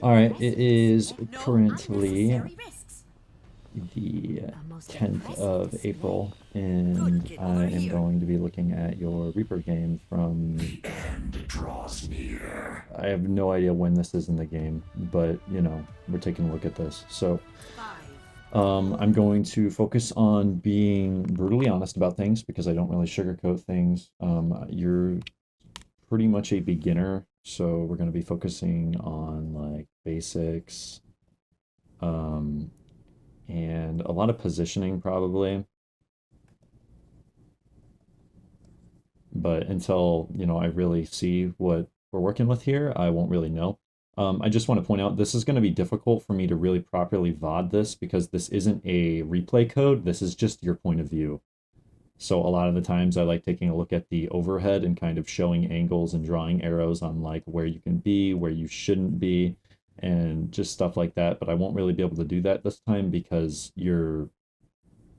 All right, it is currently the 10th of April, and I am going to be looking at your Reaper game from... I have no idea when this is in the game, but, you know, we're taking a look at this. So, I'm going to focus on being brutally honest about things because I don't really sugarcoat things. You're pretty much a beginner, so we're going to be focusing on, like, basics, and a lot of positioning probably. But until, you know, I really see what we're working with here, I won't really know. I just want to point out this is going to be difficult for me to really properly VOD this because this isn't a replay code. This is just your point of view. So a lot of the times I like taking a look at the overhead and kind of showing angles and drawing arrows on like where you can be, where you shouldn't be, and just stuff like that. But I won't really be able to do that this time because you're,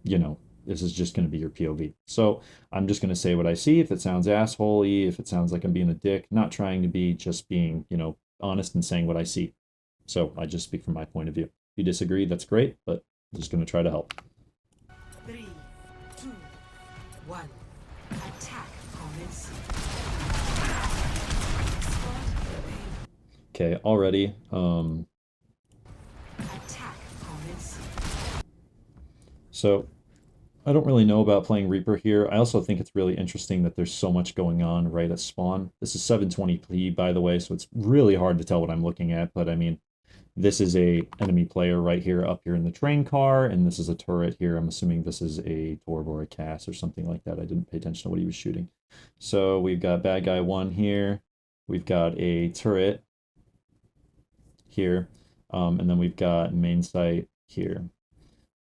you know, this is just going to be your POV. So I'm just going to say what I see. If it sounds assholey, if it sounds like I'm being a dick, not trying to be, just being, you know, honest and saying what I see. So I just speak from my point of view. If you disagree, that's great, but I'm just going to try to help. 3, 2, 1. Attack commence. Okay, already. Attack commence. So I don't really know about playing Reaper here. I also think it's really interesting that there's so much going on right at spawn. This is 720p, by the way, so it's really hard to tell what I'm looking at, but I mean, this is a enemy player right here up here in the train car, and this is a turret here. I'm assuming this is a Torb or a Cass or something like that. I didn't pay attention to what he was shooting. So we've got bad guy 1 here. We've got a turret here, and then we've got main site here.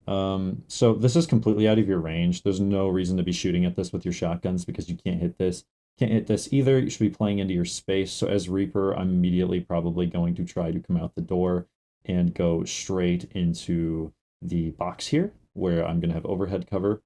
So this is completely out of your range. There's no reason to be shooting at this with your shotguns because you can't hit this. Can't hit this either. You should be playing into your space. So as Reaper, I'm immediately probably going to try to come out the door and go straight into the box here where I'm going to have overhead cover,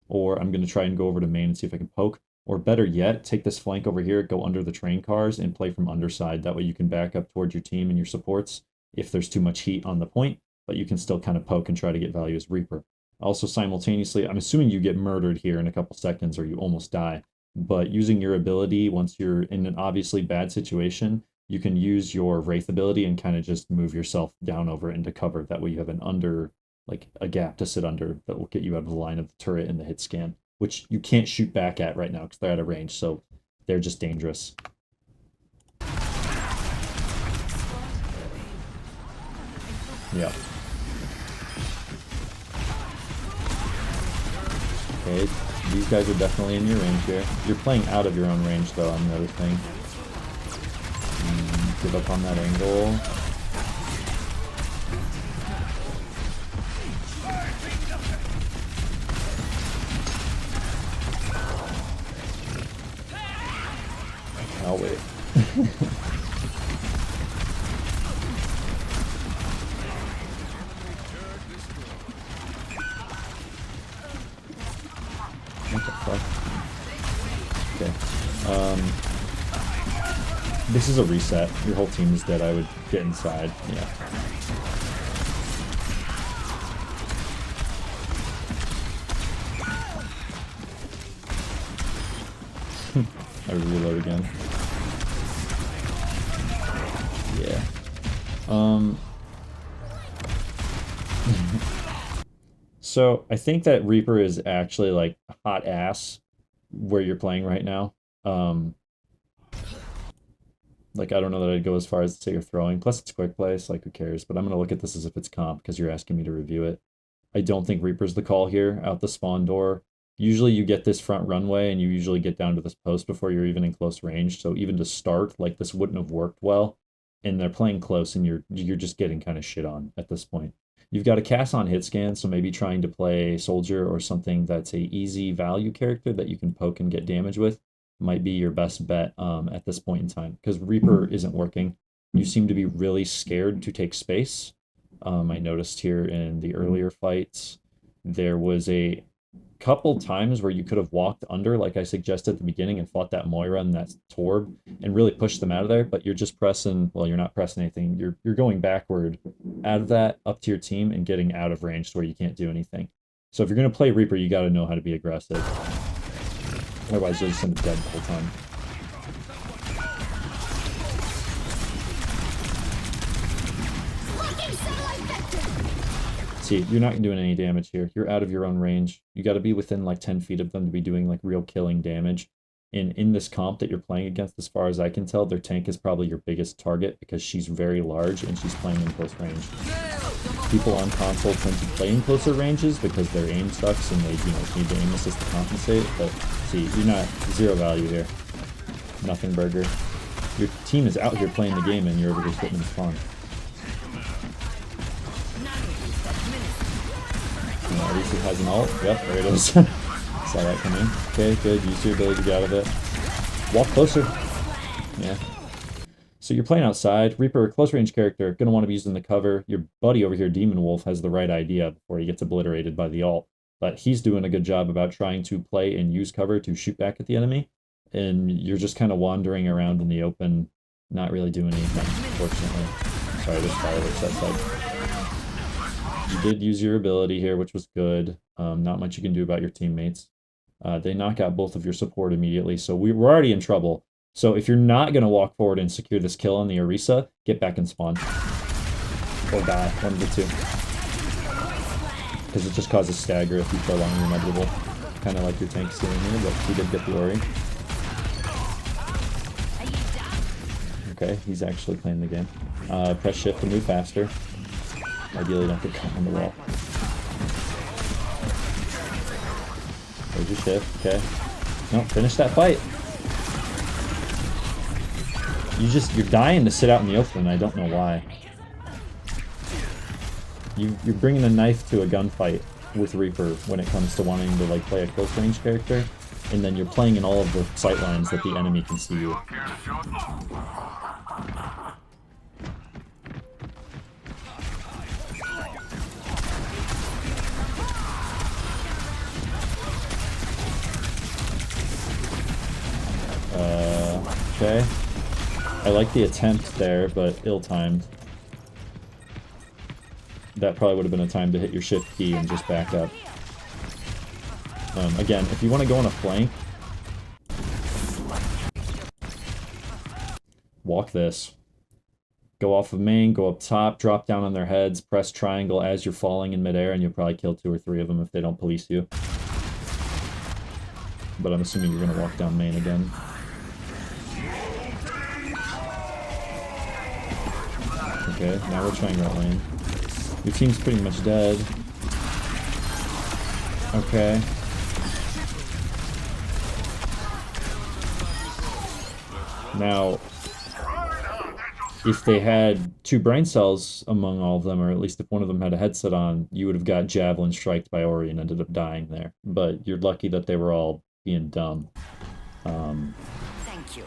or I'm going to try and go over to main and see if I can poke, or better yet, take this flank over here, go under the train cars and play from underside. That way you can back up towards your team and your supports if there's too much heat on the point, but you can still kind of poke and try to get value as Reaper. Also simultaneously, I'm assuming you get murdered here in a couple seconds or you almost die, but using your ability, once you're in an obviously bad situation, you can use your Wraith ability and kind of just move yourself down over into cover. That way you have an under, like a gap to sit under that will get you out of the line of the turret and the hit scan, which you can't shoot back at right now because they're out of range, so they're just dangerous. Yeah. Okay, these guys are definitely in your range here. You're playing out of your own range, though, on the other thing. Give up on that angle. I'll wait. What the fuck? Okay. This is a reset. Your whole team is dead. I would get inside. Yeah. I reload again. Yeah. So I think that Reaper is actually like hot ass where you're playing right now. Like, I don't know that I'd go as far as to say you're throwing. Plus, it's quick play, so like, who cares? But I'm going to look at this as if it's comp because you're asking me to review it. I don't think Reaper's the call here out the spawn door. Usually you get this front runway and you usually get down to this post before you're even in close range. So even to start, like, this wouldn't have worked well. And they're playing close and you're just getting kind of shit on at this point. You've got a cast on hit scan, so maybe trying to play soldier or something that's a easy value character that you can poke and get damage with might be your best bet at this point in time, because Reaper isn't working. You seem to be really scared to take space. I noticed here in the earlier fights, there was a couple times where you could have walked under, like I suggested at the beginning, and fought that Moira and that Torb and really pushed them out of there, but you're just pressing, well, you're not pressing anything. You're going backward out of that up to your team and getting out of range to where you can't do anything. So if you're going to play Reaper, you got to know how to be aggressive. Otherwise, you'll just end up dead the whole time. See, you're not doing any damage here. You're out of your own range. You got to be within like 10 feet of them to be doing like real killing damage. And in this comp that you're playing against, as far as I can tell, their tank is probably your biggest target because she's very large and she's playing in close range. People on console tend to play in closer ranges because their aim sucks and they, need the aim assist to compensate. But see, you're not zero value here. Nothing burger. Your team is out here playing the game and you're over here sitting in spawn. Arisa has an ult. Yep, there it is. Saw that coming. Okay, good. Use your ability to get out of it. Walk closer. Yeah. So you're playing outside. Reaper, close range character, gonna want to be using the cover. Your buddy over here, Demon Wolf, has the right idea before he gets obliterated by the ult. But he's doing a good job about trying to play and use cover to shoot back at the enemy. And you're just kind of wandering around in the open, not really doing anything, unfortunately. Sorry, there's fireworks outside. You did use your ability here, which was good. Not much you can do about your teammates. They knock out both of your support immediately, so we're already in trouble. So if you're not going to walk forward and secure this kill on the Orisa, get back and spawn. Or die, one of the two. Because it just causes stagger if you prolong your inevitable. Kind of like your tank's doing here, but he did get the Ori. Okay, he's actually playing the game. Press shift to move faster. Ideally don't get caught on the wall. There's your shift, okay. No, finish that fight. You're dying to sit out in the open, and I don't know why. You're bringing a knife to a gunfight with Reaper when it comes to wanting to like play a close range character, and then you're playing in all of the sight lines that the enemy can see you. Okay. I like the attempt there, but ill-timed. That probably would have been a time to hit your shift key and just back up. Again, if you want to go on a flank, walk this. Go off of main, go up top, drop down on their heads, press triangle as you're falling in midair, and you'll probably kill 2 or 3 of them if they don't police you. But I'm assuming you're going to walk down main again. Okay, now we're trying that lane. Your team's pretty much dead. Okay. Now, if they had 2 brain cells among all of them, or at least if one of them had a headset on, you would have got javelin striked by Ori and ended up dying there. But you're lucky that they were all being dumb. Thank you.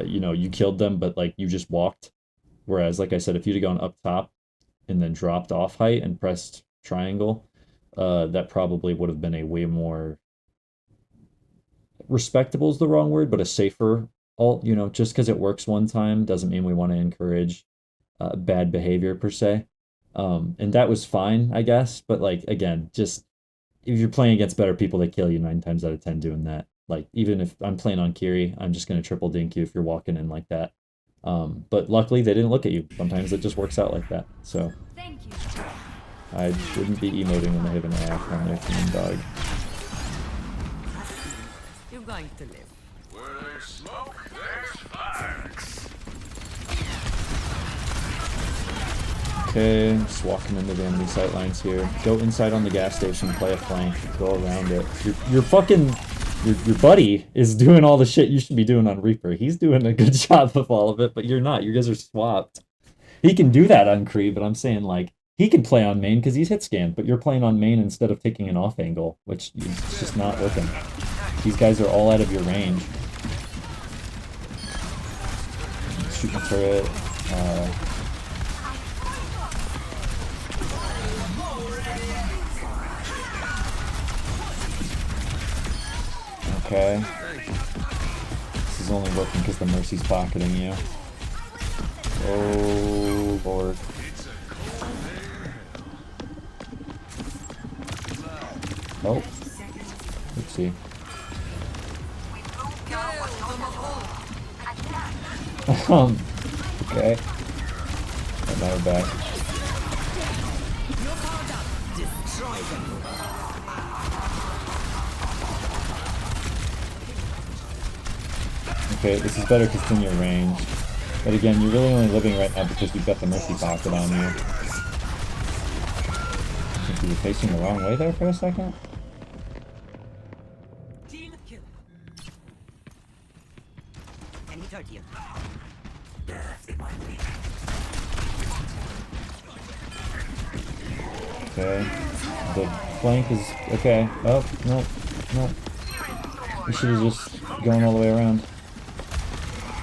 You killed them, but like you just walked. Whereas, like I said, if you'd have gone up top and then dropped off height and pressed triangle, that probably would have been a way more respectable is the wrong word, but a safer ult. Just because it works one time doesn't mean we want to encourage bad behavior per se. And that was fine, I guess. But like again, just if you're playing against better people, they kill you 9 times out of 10 doing that. Like even if I'm playing on Kiri, I'm just gonna triple dink you if you're walking in like that. But luckily they didn't look at you. Sometimes it just works out like that. So Thank you. I wouldn't be emoting when they have an AF on their team, dog. You're going to live. Where there's smoke, there's fire. Okay, just walking into the enemy sightlines here. Go inside on the gas station, play a flank, go around it. Your fucking your buddy is doing all the shit you should be doing on Reaper. He's doing a good job of all of it, but you're not. You guys are swapped. He can do that on Kree, but I'm saying like he can play on main because he's hit scanned, but you're playing on main instead of taking an off angle, which is just not working. These guys are all out of your range. Shooting a turret. Okay. This is only working because the Mercy's pocketing you. Oh, Lord. Oh. Oopsie. Okay. And now we're back. Okay, this is better because it's in your range. But again, you're really only living right now because you've got the Mercy pocket on you. I think you were facing the wrong way there for a second. Team kill. And he told you. Okay. The flank is okay. Oh, no, no. You should have just gone all the way around.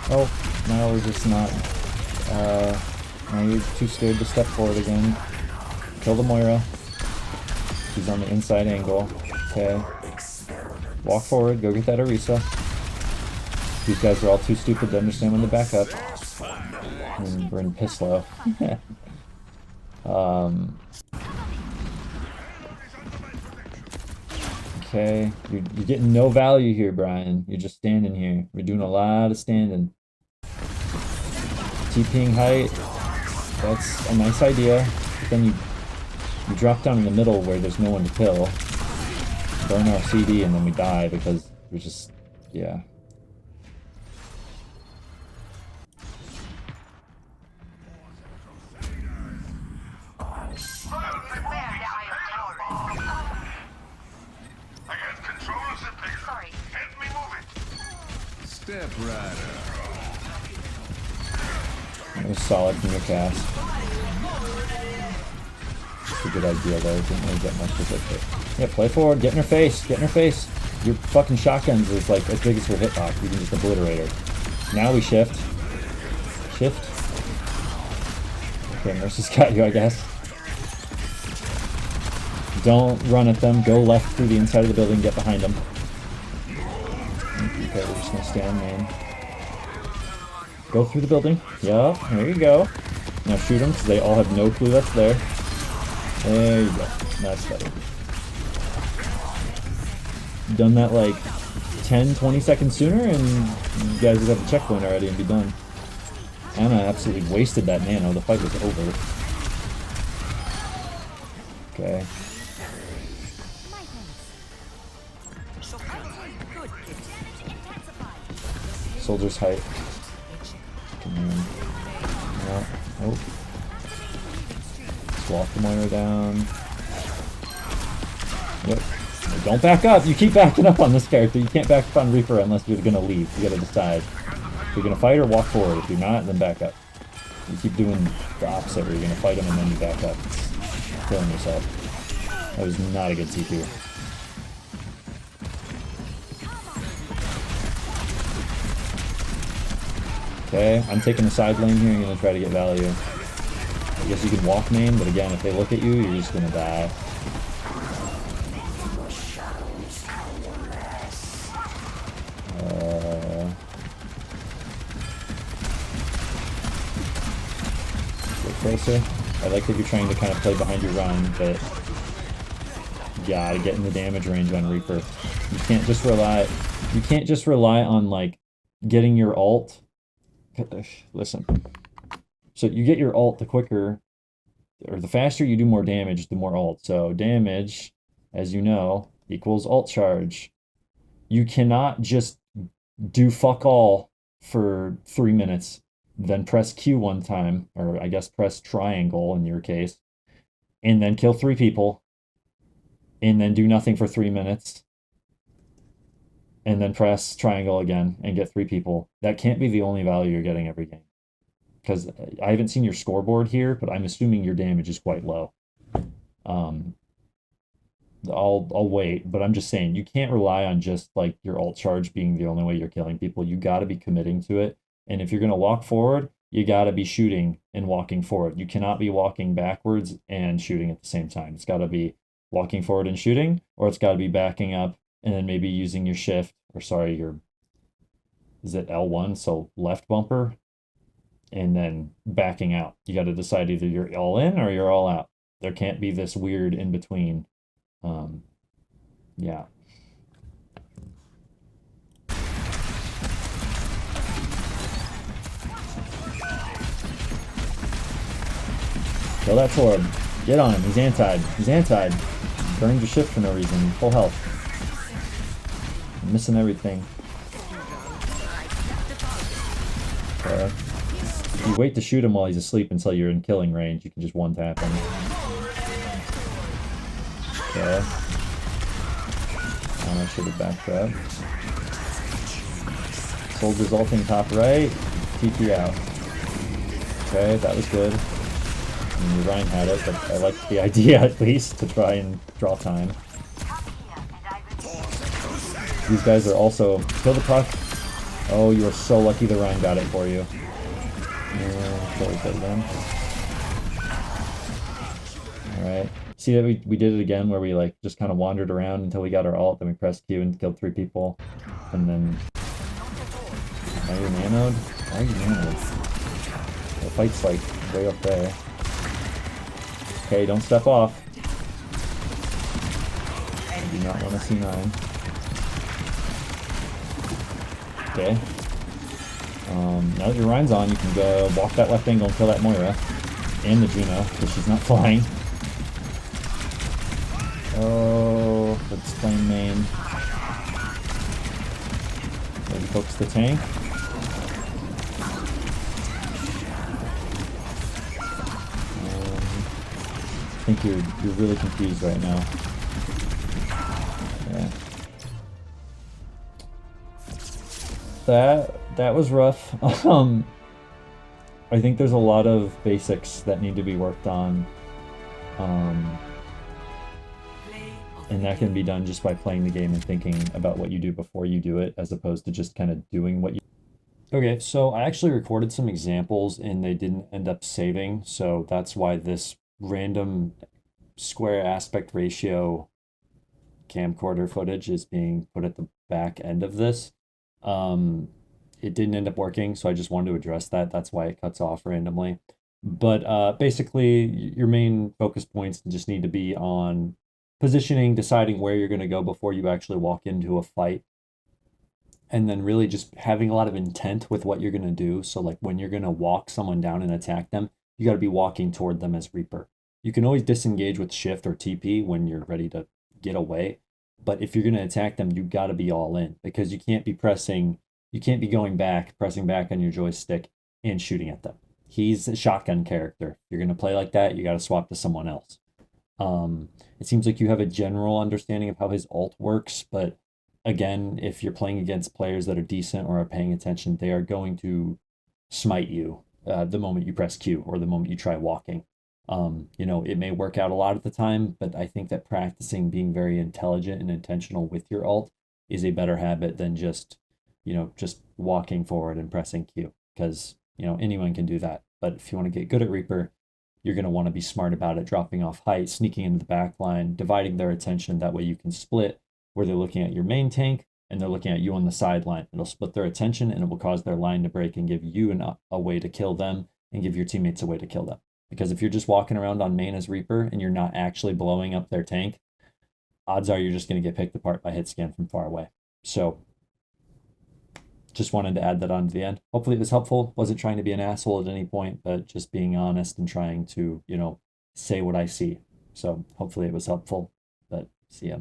Oh, now we're just not. Now you're too scared to step forward again. Kill the Moira. She's on the inside angle. Okay. Walk forward, go get that Orisa. These guys are all too stupid to understand when to back up. And we're in piss low. Okay, you're getting no value here, Brian. You're just standing here. We're doing a lot of standing. TPing height, that's a nice idea. But then you drop down in the middle where there's no one to kill. Burn our CD and then we die because we're just, yeah. Step right It was solid from your cast. It's a good idea though, didn't really get much with it, but yeah, play forward, get in her face, get in her face. Your fucking shotguns is like as big as her hitbox, you can just obliterate her. Now we shift. Shift. Okay, Mercy's got you, I guess. Don't run at them, go left through the inside of the building, get behind them. Okay, we're just gonna stand main. Go through the building. Yup, there you go. Now shoot them, because they all have no clue that's there. There you go. That's better. Done that like 10-20 seconds sooner, and you guys would have the checkpoint already and be done. Anna absolutely wasted that nano. The fight was over. Okay. Soldier's height. Come on. No. Oh. Swap the Moira down. Yep. Don't back up! You keep backing up on this character. You can't back up on Reaper unless you're gonna leave. You gotta decide. If you're gonna fight or walk forward. If you're not, then back up. You keep doing the opposite where you're gonna fight him and then you back up. It's killing yourself. That was not a good TQ. Okay, I'm taking the side lane here. I'm gonna try to get value. I guess you can walk main, but again, if they look at you, you're just gonna die. Get closer. I like that you're trying to kind of play behind your run, but you gotta get in the damage range on Reaper. You can't just rely. You can't just rely on like getting your ult. Listen. So you get your ult the quicker, or the faster you do more damage, the more ult. So damage, as you know, equals ult charge. You cannot just do fuck all for 3 minutes, then press Q one time, or I guess press triangle in your case, and then kill 3 people, and then do nothing for 3 minutes, and then press triangle again and get 3 people. That can't be the only value you're getting every game. Because I haven't seen your scoreboard here, but I'm assuming your damage is quite low. I'll wait, but I'm just saying you can't rely on just like your ult charge being the only way you're killing people. You got to be committing to it. And if you're going to walk forward, you got to be shooting and walking forward. You cannot be walking backwards and shooting at the same time. It's got to be walking forward and shooting, or it's got to be backing up and then maybe using your shift, or sorry, your, is it L1, so left bumper, and then backing out. You got to decide either you're all in or you're all out. There can't be this weird in between. Yeah. Kill that Torb. Get on him. He's antied. He's antied. Burned your shift for no reason. Full health. I'm missing everything. Okay. You wait to shoot him while he's asleep until you're in killing range. You can just one tap him. Okay. I should have backtracked. Soldier's ulting top right. TP out. Okay, that was good. I mean, Ryan had it, but I liked the idea at least to try and draw time. These guys are also... Kill the puck. Oh, you are so lucky the Ryan got it for you. Yeah, totally killed them. Alright. See that we did it again where we like just kind of wandered around until we got our ult, then we pressed Q and killed 3 people. And then... Are you nanoed? Why are you nanoed? The fight's like way up there. Okay, don't step off. I do not want to see 9. Okay. Now that your Ryan's on, you can go walk that left angle and kill that Moira. And the Juno, because she's not flying. Oh, let's play main. Maybe focus the tank. I think you're really confused right now. Yeah. That was rough. I think there's a lot of basics that need to be worked on. And that can be done just by playing the game and thinking about what you do before you do it, as opposed to just kind of doing what you... Okay, so I actually recorded some examples and they didn't end up saving, so that's why this random square aspect ratio camcorder footage is being put at the back end of this. It didn't end up working, so I just wanted to address that. That's why it cuts off randomly. But basically, your main focus points just need to be on positioning, deciding where you're going to go before you actually walk into a fight, and then really just having a lot of intent with what you're going to do. So like when you're going to walk someone down and attack them, you got to be walking toward them as Reaper. You can always disengage with shift or TP when you're ready to get away, but if you're going to attack them, you got to be all in, because you can't be going back, pressing back on your joystick and shooting at them. He's a shotgun character. If you're going to play like that, you got to swap to someone else. It seems like you have a general understanding of how his ult works, but again, if you're playing against players that are decent or are paying attention, they are going to smite you the moment you press Q or the moment you try walking. It may work out a lot of the time, but I think that practicing being very intelligent and intentional with your ult is a better habit than just walking forward and pressing Q, because, anyone can do that. But if you want to get good at Reaper, you're going to want to be smart about it, dropping off height, sneaking into the back line, dividing their attention. That way you can split where they're looking at your main tank and they're looking at you on the sideline. It'll split their attention and it will cause their line to break and give you a way to kill them and give your teammates a way to kill them. Because if you're just walking around on main as Reaper and you're not actually blowing up their tank, odds are you're just going to get picked apart by hit scan from far away. So just wanted to add that on to the end. Hopefully it was helpful. Wasn't trying to be an asshole at any point, but just being honest and trying to, say what I see. So hopefully it was helpful, but see ya.